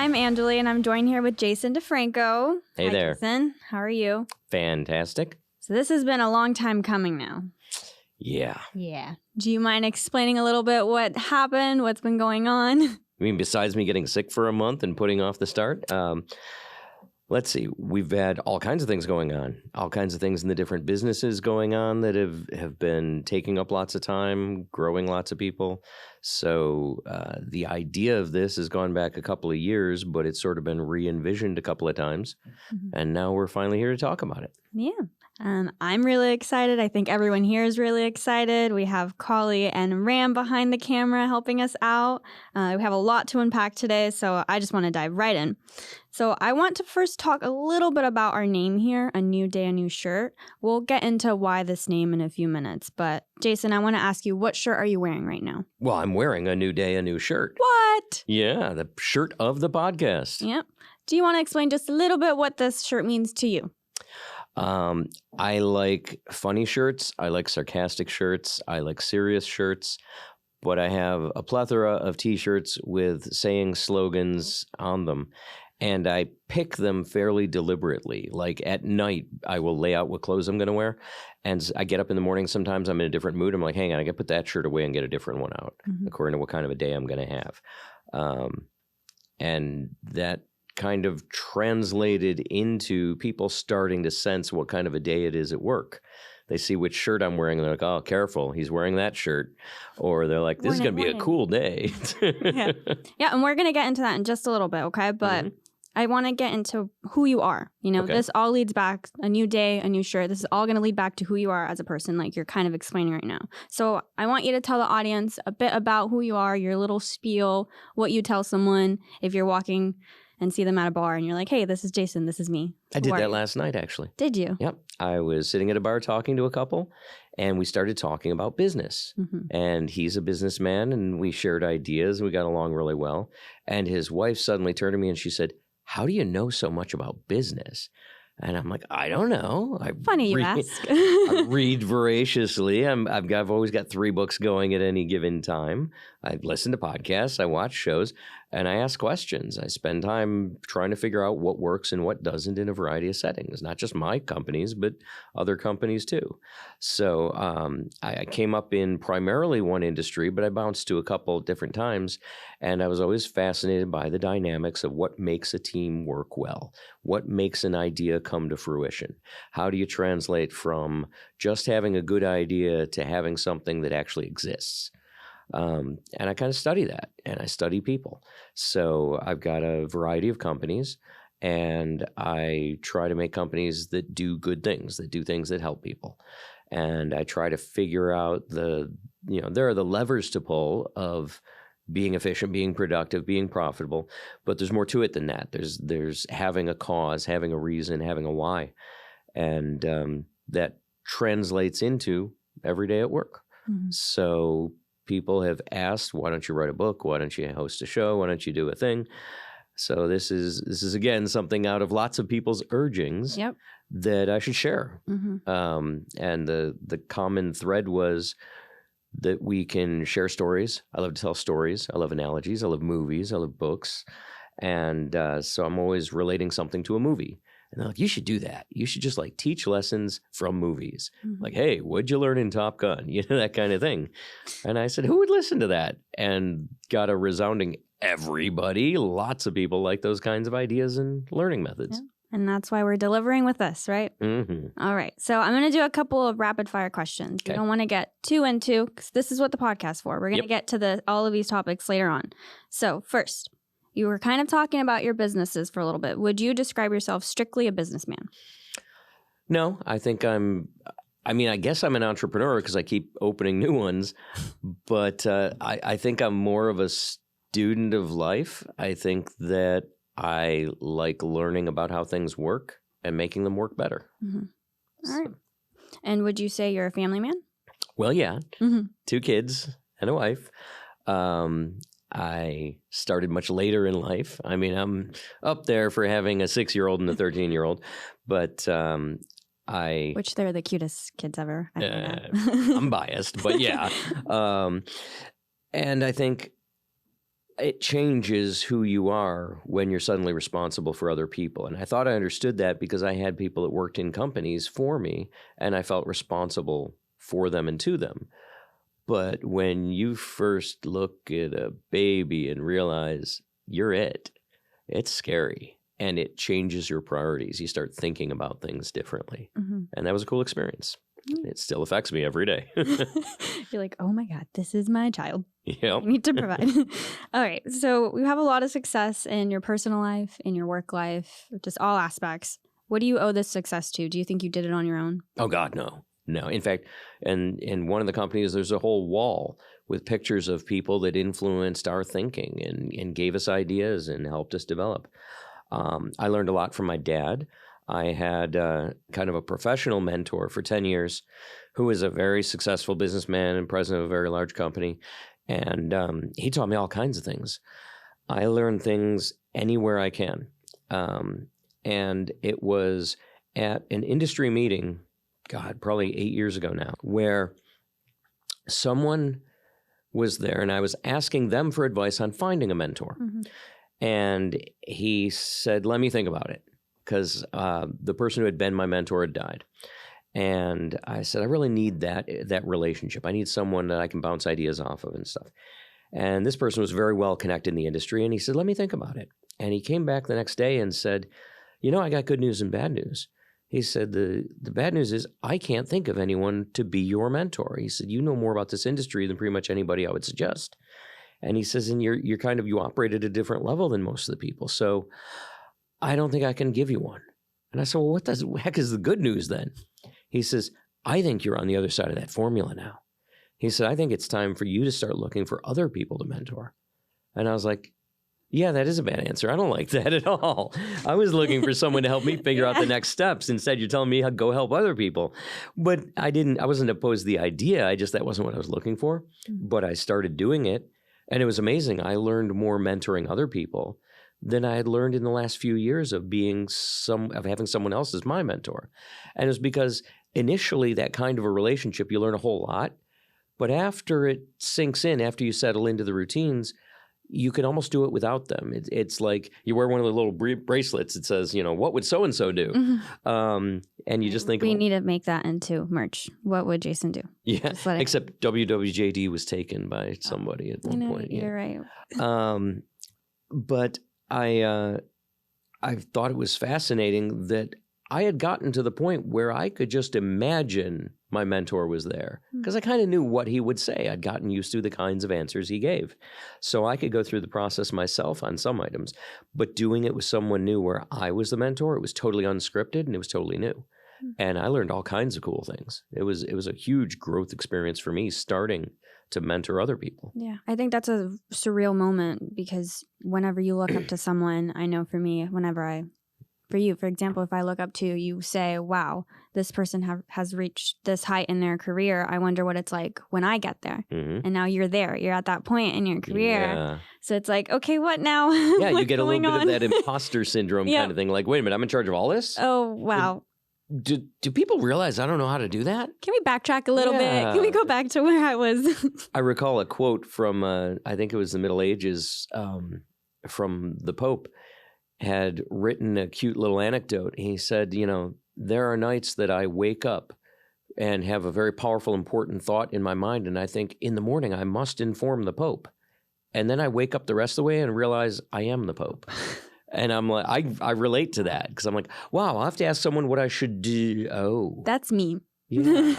I'm Angeli, and I'm joined here with Jason DeFranco. Hey Hi, there. Jason. How are you? Fantastic. So this has been a long time coming now. Yeah. Yeah. Do you mind explaining a little bit what happened, what's been going on? I mean, besides me getting sick for a month and putting off the start, let's see. We've had all kinds of things going on, all kinds of things in the different businesses going on that have been taking up lots of time, growing lots of people. So the idea of this has gone back a couple of years, but it's sort of been re-envisioned a couple of times. Mhm. And now we're finally here to talk about it. Yeah. I'm really excited. I think everyone here is really excited. We have Kali and Ram behind the camera helping us out. We have a lot to unpack today, so I just want to dive right in. So I want to first talk a little bit about our name here, A New Day, A New Shirt. We'll get into why this name in a few minutes. But Jason, I want to ask you, what shirt are you wearing right now? Well, I'm wearing A New Day, A New Shirt. What? Yeah, the shirt of the podcast. Yep. Do you want to explain just a little bit what this shirt means to you? I like funny shirts. I like sarcastic shirts. I like serious shirts. But I have a plethora of T-shirts with saying slogans on them. And I pick them fairly deliberately. Like at night, I will lay out what clothes I'm going to wear. And I get up in the morning. Sometimes I'm in a different mood. I'm like, hang on, I got to put that shirt away and get a different one out according to what kind of a day I'm going to have. And that kind of translated into people starting to sense what kind of a day it is at work. They see which shirt I'm wearing, and they're like, oh, careful, he's wearing that shirt. Or they're like, this is going to be a cool day. Yeah, and we're going to get into that in just a little bit, okay? But I want to get into who you are. You know, this all leads back, a new day, a new shirt. This is all going to lead back to who you are as a person, like you're kind of explaining right now. So I want you to tell the audience a bit about who you are, your little spiel, what you tell someone if you're walking and see them at a bar and you're like, hey, this is Jason, this is me. I did that last night, actually. Did you? Yep. I was sitting at a bar talking to a couple, and we started talking about business. And he's a businessman, and we shared ideas, and we got along really well. And his wife suddenly turned to me and she said, how do you know so much about business? And I'm like, I don't know. Funny you ask. I read voraciously. I've always got 3 books going at any given time. I listen to podcasts. I watch shows. And I ask questions. I spend time trying to figure out what works and what doesn't in a variety of settings. Not just my companies, but other companies too. So I came up in primarily one industry, but I bounced to a couple different times. And I was always fascinated by the dynamics of what makes a team work well. What makes an idea come to fruition? How do you translate from just having a good idea to having something that actually exists? And I kind of study that, and I study people. So I've got a variety of companies, and I try to make companies that do good things, that do things that help people. And I try to figure out there are the levers to pull of being efficient, being productive, being profitable, but there's more to it than that. There's having a cause, having a reason, having a why. And that translates into every day at work. So people have asked, why don't you write a book? Why don't you host a show? Why don't you do a thing? So this is again, something out of lots of people's urgings that I should share. And the common thread was that we can share stories. I love to tell stories. I love analogies. I love movies. I love books. And so I'm always relating something to a movie. And they're like, you should do that. You should just like teach lessons from movies. Like, hey, what'd you learn in Top Gun? You know, that kind of thing. And I said, who would listen to that? And got a resounding everybody. Lots of people like those kinds of ideas and learning methods. Yeah. And that's why we're delivering with this, right? All right. So I'm going to do a couple of rapid fire questions. We don't want to get too into, because this is what the podcast's for. We're going to get to all of these topics later on. So first, you were kind of talking about your businesses for a little bit. Would you describe yourself strictly a businessman? No, I think I guess I'm an entrepreneur because I keep opening new ones, but I think I'm more of a student of life. I think that I like learning about how things work and making them work better. All right. And would you say you're a family man? Well, yeah. 2 kids and a wife. I started much later in life. I mean, I'm up there for having a 6-year-old and a 13-year-old, but Which they're the cutest kids ever. I'm biased, but yeah. And I think it changes who you are when you're suddenly responsible for other people. And I thought I understood that because I had people that worked in companies for me, and I felt responsible for them and to them. But when you first look at a baby and realize you're it's scary, and it changes your priorities. You start thinking about things differently. And that was a cool experience. It still affects me every day. You're like, oh my God, this is my child. Yeah. I need to provide. All right. So we have a lot of success in your personal life, in your work life, just all aspects. What do you owe this success to? Do you think you did it on your own? Oh, God, no. No. In fact, in one of the companies, there's a whole wall with pictures of people that influenced our thinking and gave us ideas and helped us develop. I learned a lot from my dad. I had kind of a professional mentor for 10 years who was a very successful businessman and president of a very large company. And he taught me all kinds of things. I learn things anywhere I can. And it was at an industry meeting, God, probably 8 years ago now, where someone was there and I was asking them for advice on finding a mentor. And he said, let me think about it, because the person who had been my mentor had died. And I said, I really need that relationship. I need someone that I can bounce ideas off of and stuff. And this person was very well connected in the industry. And he said, let me think about it. And he came back the next day and said, I got good news and bad news. He said, the bad news is I can't think of anyone to be your mentor. He said, you know more about this industry than pretty much anybody I would suggest. And he says, and you operate at a different level than most of the people. So I don't think I can give you one. And I said, well, what the heck is the good news then? He says, I think you're on the other side of that formula now. He said, I think it's time for you to start looking for other people to mentor. And I was like, yeah, that is a bad answer. I don't like that at all. I was looking for someone to help me figure out the next steps. Instead, you're telling me how to go help other people. But I wasn't opposed to the idea. That wasn't what I was looking for. But I started doing it. And it was amazing. I learned more mentoring other people than I had learned in the last few years of having someone else as my mentor. And it was because initially that kind of a relationship, you learn a whole lot. But after it sinks in, after you settle into the routines, you can almost do it without them. It's like you wear one of the little bracelets. It says, what would so-and-so do? And you just think, we need to make that into merch. What would Jason do? Yeah, except WWJD was taken by somebody at one point. You're right. But I thought it was fascinating that I had gotten to the point where I could just imagine my mentor was there because I kind of knew what he would say. I'd gotten used to the kinds of answers he gave. So I could go through the process myself on some items, but doing it with someone new where I was the mentor, it was totally unscripted and it was totally new. And I learned all kinds of cool things. It was a huge growth experience for me starting to mentor other people. Yeah, I think that's a surreal moment because whenever you look up to someone, I know for me, for you, for example, if I look up to you, say, wow, this person has reached this height in their career. I wonder what it's like when I get there. And now you're there. You're at that point in your career. Yeah. So it's like, okay, what now? Yeah, you get a little bit of that imposter syndrome kind of thing. Like, wait a minute, I'm in charge of all this? Oh, wow. Do people realize I don't know how to do that? Can we backtrack a little bit? Can we go back to where I was? I recall a quote from, I think it was the Middle Ages, from the Pope, had written a cute little anecdote. He said, there are nights that I wake up and have a very powerful, important thought in my mind, and I think in the morning I must inform the Pope. And then I wake up the rest of the way and realize I am the Pope. And I'm like, I relate to that because I'm like, wow, I'll have to ask someone what I should do. Oh. That's me. Yeah.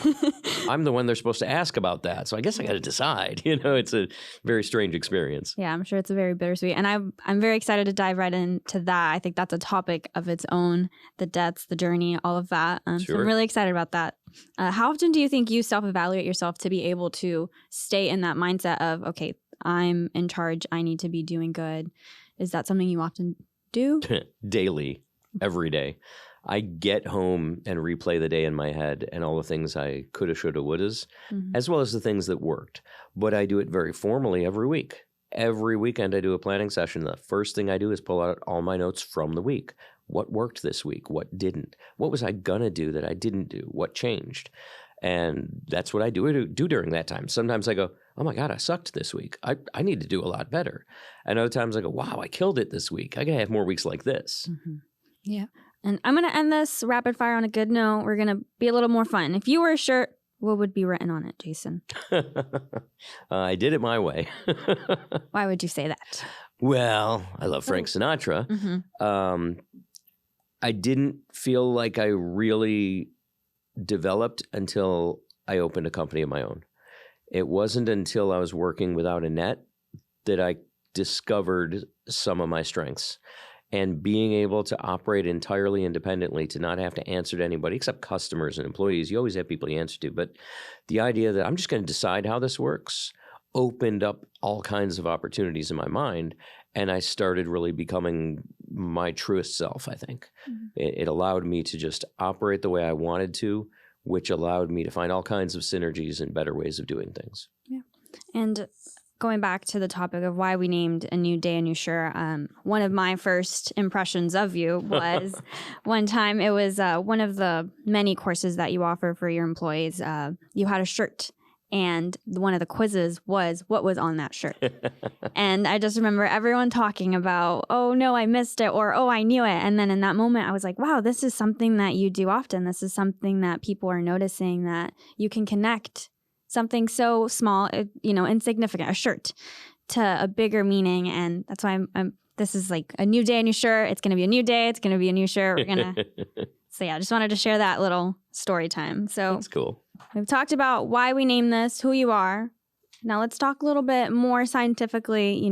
I'm the one they're supposed to ask about that. So I guess I got to decide. It's a very strange experience. Yeah, I'm sure it's a very bittersweet. And I'm very excited to dive right into that. I think that's a topic of its own, the debts, the journey, all of that. Sure. So I'm really excited about that. How often do you think you self-evaluate yourself to be able to stay in that mindset of, okay, I'm in charge, I need to be doing good? Is that something you often do? Daily, every day. I get home and replay the day in my head and all the things I coulda, shoulda, wouldas, as well as the things that worked. But I do it very formally every week. Every weekend I do a planning session. The first thing I do is pull out all my notes from the week. What worked this week? What didn't? What was I going to do that I didn't do? What changed? And that's what I do during that time. Sometimes I go, oh my God, I sucked this week. I need to do a lot better. And other times I go, wow, I killed it this week. I got to have more weeks like this. Mm-hmm. Yeah. And I'm going to end this rapid fire on a good note. We're going to be a little more fun. If you were a shirt, what would be written on it, Jason? I did it my way. Why would you say that? Well, I love Frank Sinatra. Mm-hmm. I didn't feel like I really developed until I opened a company of my own. It wasn't until I was working without a net that I discovered some of my strengths. And being able to operate entirely independently, to not have to answer to anybody except customers and employees. You always have people you answer to. But the idea that I'm just going to decide how this works opened up all kinds of opportunities in my mind. And I started really becoming my truest self, I think. Mm-hmm. It allowed me to just operate the way I wanted to, which allowed me to find all kinds of synergies and better ways of doing things. Yeah. And going back to the topic of why we named A New Day, A New Shirt, one of my first impressions of you was one time it was one of the many courses that you offer for your employees. You had a shirt. And one of the quizzes was what was on that shirt. And I just remember everyone talking about, oh, no, I missed it, or, oh, I knew it. And then in that moment, I was like, wow, this is something that you do often. This is something that people are noticing, that you can connect something so small, insignificant, a shirt, to a bigger meaning. And that's why this is like a new day, a new shirt. It's going to be a new day. It's going to be a new shirt. We're going to. So yeah, I just wanted to share that little story time. So that's cool. We've talked about why we named this, who you are. Now let's talk a little bit more scientifically,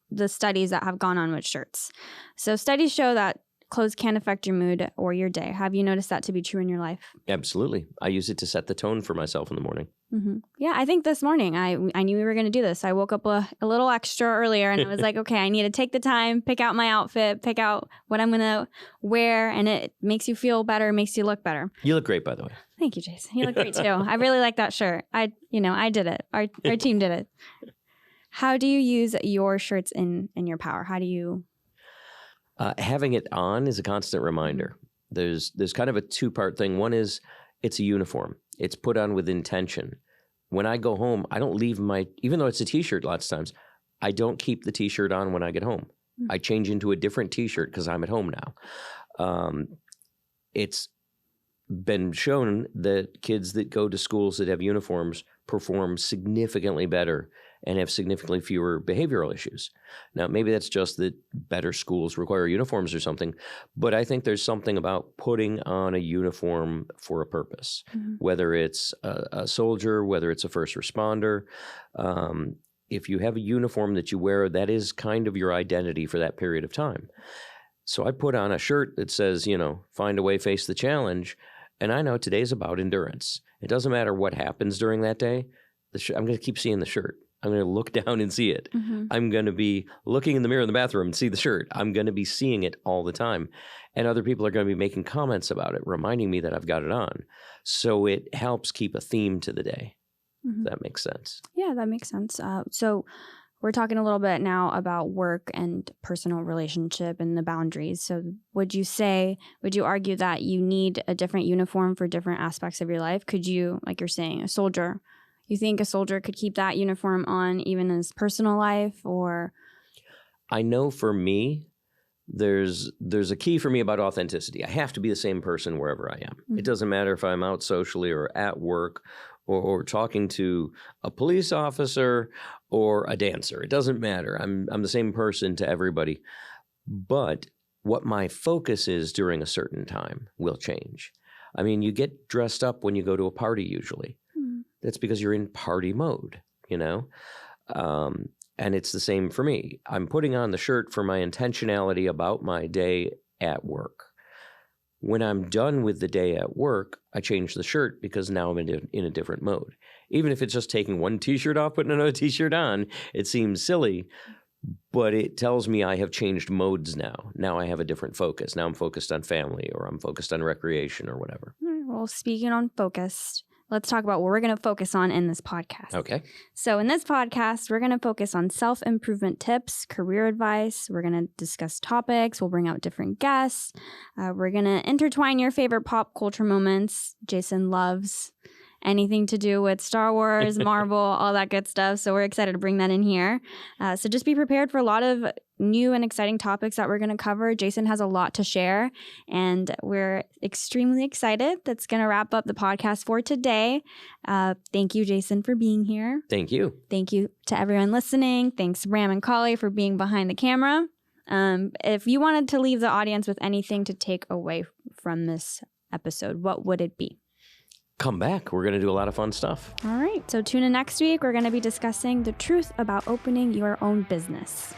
the studies that have gone on with shirts. So studies show that clothes can affect your mood or your day. Have you noticed that to be true in your life? Absolutely. I use it to set the tone for myself in the morning. Mm-hmm. Yeah, I think this morning I knew we were going to do this. I woke up a little extra earlier and I was like, okay, I need to take the time, pick out my outfit, pick out what I'm going to wear, and it makes you feel better, makes you look better. You look great, by the way. Thank you, Jason. You look great too. I really like that shirt. I did it. Our team did it. How do you use your shirts in your power? How do you... Having it on is a constant reminder. There's kind of a two-part thing. One is it's a uniform. It's put on with intention. When I go home, I don't leave even though it's a T-shirt lots of times, I don't keep the T-shirt on when I get home. Mm-hmm. I change into a different T-shirt because I'm at home now. It's been shown that kids that go to schools that have uniforms perform significantly better and have significantly fewer behavioral issues. Now, maybe that's just that better schools require uniforms or something, but I think there's something about putting on a uniform for a purpose, mm-hmm. whether it's a soldier, whether it's a first responder. If you have a uniform that you wear, that is kind of your identity for that period of time. So I put on a shirt that says, find a way, face the challenge. And I know today's about endurance. It doesn't matter what happens during that day. I'm going to keep seeing the shirt. I'm going to look down and see it. Mm-hmm. I'm going to be looking in the mirror in the bathroom and see the shirt. I'm going to be seeing it all the time. And other people are going to be making comments about it, reminding me that I've got it on. So it helps keep a theme to the day. Mm-hmm. If that makes sense. Yeah, that makes sense. So we're talking a little bit now about work and personal relationship and the boundaries. So would you argue that you need a different uniform for different aspects of your life? Could you, like you're saying, a soldier, you think a soldier could keep that uniform on even in his personal life? Or I know for me, there's a key for me about authenticity. I have to be the same person wherever I am. Mm-hmm. It doesn't matter if I'm out socially or at work or talking to a police officer or a dancer. It doesn't matter. I'm the same person to everybody. But what my focus is during a certain time will change. I mean, you get dressed up when you go to a party usually. Mm-hmm. That's because you're in party mode, and it's the same for me. I'm putting on the shirt for my intentionality about my day at work. When I'm done with the day at work, I change the shirt because now I'm in a different mode. Even if it's just taking one T-shirt off, putting another T-shirt on, it seems silly, but it tells me I have changed modes now. Now I have a different focus. Now I'm focused on family, or I'm focused on recreation or whatever. Well, speaking on focused, let's talk about what we're going to focus on in this podcast. Okay. So in this podcast, we're going to focus on self-improvement tips, career advice. We're going to discuss topics. We'll bring out different guests. We're going to intertwine your favorite pop culture moments Jason loves. anything to do with Star Wars, Marvel, all that good stuff. So we're excited to bring that in here. So just be prepared for a lot of new and exciting topics that we're going to cover. Jason has a lot to share, and we're extremely excited. That's going to wrap up the podcast for today. Thank you, Jason, for being here. Thank you. Thank you to everyone listening. Thanks, Ram and Kali, for being behind the camera. If you wanted to leave the audience with anything to take away from this episode, what would it be? Come back. We're going to do a lot of fun stuff. All right. So tune in next week. We're going to be discussing the truth about opening your own business.